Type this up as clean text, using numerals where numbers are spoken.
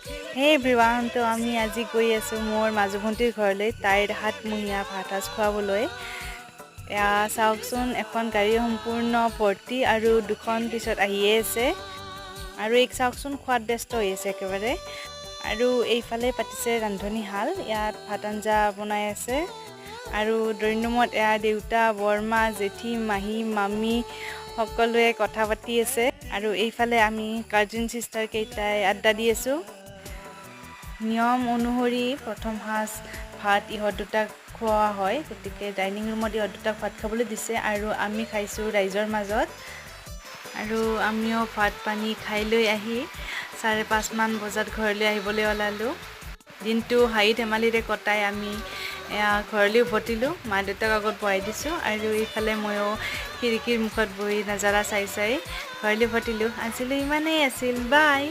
Hey everyone, তো আমি আজি গৈ আছো মোৰ মাজু ভণ্টিৰ ঘৰলৈ তাইৰ হাতমহীয়া ভাত সাজ খুৱাবলৈ। এয়া চাওকচোন, এখন গাড়ী সম্পূৰ্ণ ভৰ্তি আৰু দুখন পিছত আহিয়ে আছে। আৰু এক চাওকচোন খোৱাত ব্যস্ত হৈ আছে একেবাৰে। আৰু এইফালে পাতিছে ৰান্ধনীশাল, ইয়াত ভাত আঞ্জা বনাই আছে। আৰু ড্ৰয়িং ৰুমত এয়া দেউতা, বৰমা, জেঠী, মাহী, মামী সকলোৱে কথা পাতি আছে। আৰু এইফালে আমি কাজিন চিষ্টাৰ কেইটাই আড্ডা দি আছোঁ। নিয়ম অনুসৰি প্ৰথম সাজ ভাত ইহঁত দুটাক খোৱা হয়, গতিকে ডাইনিং ৰুমত ইহঁত দুটাক ভাত খাবলৈ দিছে আৰু আমি খাইছোঁ ৰাইজৰ মাজত। আৰু আমিও ভাত পানী খাই লৈ আহি 5:30মান বজাত ঘৰলৈ আহিবলৈ ওলালোঁ। দিনটো হাঁহি ধেমালিৰে কটাই আমি ঘৰলৈ উভতিলোঁ। মা দেউতাক আগত বহাই দিছোঁ আৰু এইফালে ময়ো খিৰিকীৰ মুখত বহি নাজাৰা চাই ঘৰলৈ উভতিলোঁ। আজিলৈ ইমানেই আছিল, বাই।